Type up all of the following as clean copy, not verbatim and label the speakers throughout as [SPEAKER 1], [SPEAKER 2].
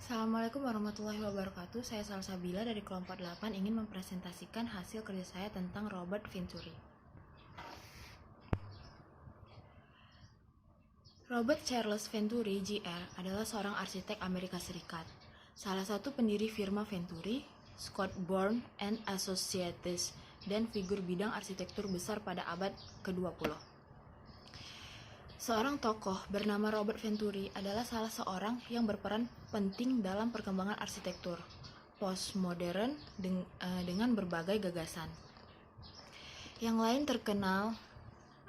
[SPEAKER 1] Assalamualaikum warahmatullahi wabarakatuh. Saya Salsabila dari kelompok 8 ingin mempresentasikan hasil kerja saya tentang Robert Venturi. Robert Charles Venturi, Jr. adalah seorang arsitek Amerika Serikat. Salah satu pendiri firma Venturi, Scott Bourne and Associates, dan figur bidang arsitektur besar pada abad ke-20. Seorang tokoh bernama Robert Venturi adalah salah seorang yang berperan penting dalam perkembangan arsitektur postmodern dengan berbagai gagasan. Yang lain terkenal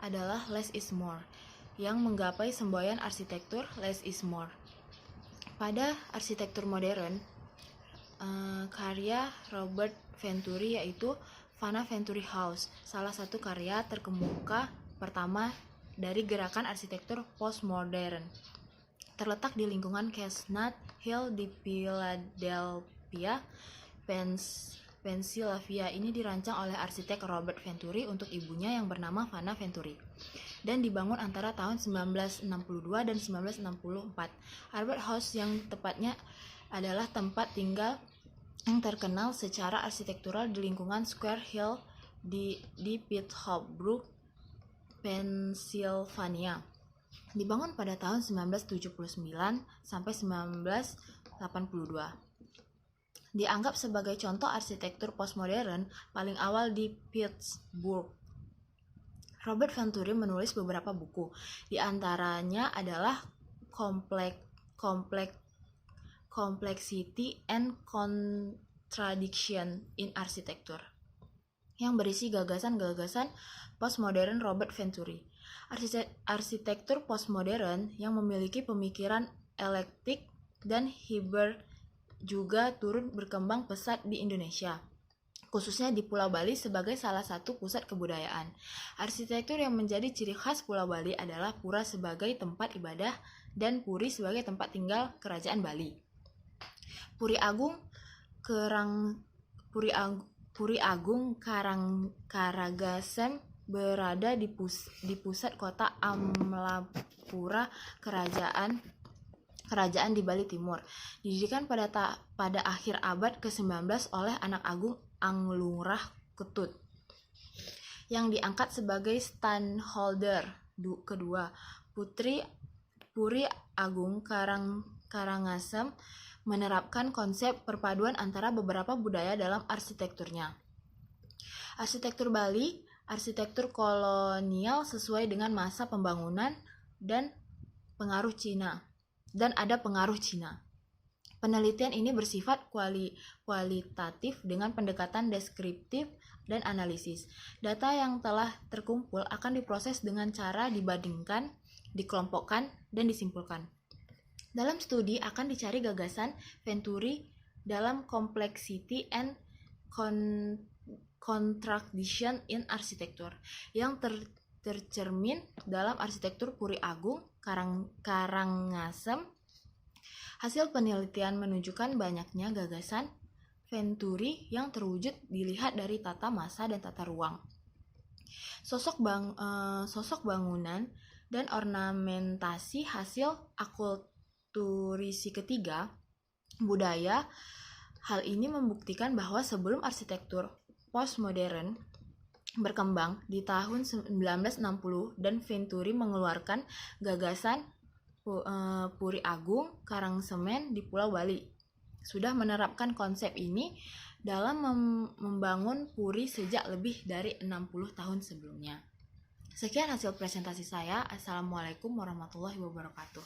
[SPEAKER 1] adalah Less is More, yang menggapai semboyan arsitektur Less is More. Pada arsitektur modern, karya Robert Venturi yaitu Vanna Venturi House, salah satu karya terkemuka pertama dari gerakan arsitektur postmodern. Terletak di lingkungan Chestnut Hill di Philadelphia, Pennsylvania. Ini dirancang oleh arsitek Robert Venturi untuk ibunya yang bernama Vanna Venturi dan dibangun antara tahun 1962 dan 1964. Albert House yang tepatnya adalah tempat tinggal yang terkenal secara arsitektural di lingkungan Square Hill di Pittsburgh, Pennsylvania. Dibangun pada tahun 1979 sampai 1982. Dianggap sebagai contoh arsitektur postmodern paling awal di Pittsburgh. Robert Venturi menulis beberapa buku, di antaranya adalah Complexity and Contradiction in Architecture, yang berisi gagasan-gagasan postmodern Robert Venturi. Arsitektur postmodern yang memiliki pemikiran eklektik dan hibrid juga turut berkembang pesat di Indonesia, khususnya di Pulau Bali sebagai salah satu pusat kebudayaan. Arsitektur yang menjadi ciri khas Pulau Bali adalah pura sebagai tempat ibadah dan puri sebagai tempat tinggal kerajaan Bali. Puri Agung Karangasem berada di pusat kota Amlapura, kerajaan di Bali Timur. Didirikan pada akhir abad ke-19 oleh anak agung Anglurah Ketut, yang diangkat sebagai stadholder kedua. Puri Agung Karangasem menerapkan konsep perpaduan antara beberapa budaya dalam arsitekturnya. Arsitektur Bali, arsitektur kolonial sesuai dengan masa pembangunan dan ada pengaruh Cina. Penelitian ini bersifat kualitatif dengan pendekatan deskriptif dan analisis. Data yang telah terkumpul akan diproses dengan cara dibandingkan, dikelompokkan, dan disimpulkan. Dalam studi akan dicari gagasan Venturi dalam Complexity and Contradiction in Architecture yang tercermin dalam arsitektur Puri Agung Karangasem. Hasil penelitian menunjukkan banyaknya gagasan Venturi yang terwujud dilihat dari tata masa dan tata ruang, sosok bangunan, dan ornamentasi. Hasil akulturasi ketiga budaya. Hal ini membuktikan bahwa sebelum arsitektur postmodern berkembang di tahun 1960 dan Venturi mengeluarkan gagasan Puri Agung Karangsemen di Pulau Bali, sudah menerapkan konsep ini dalam membangun puri sejak lebih dari 60 tahun sebelumnya. Sekian hasil presentasi saya. Assalamualaikum warahmatullahi wabarakatuh.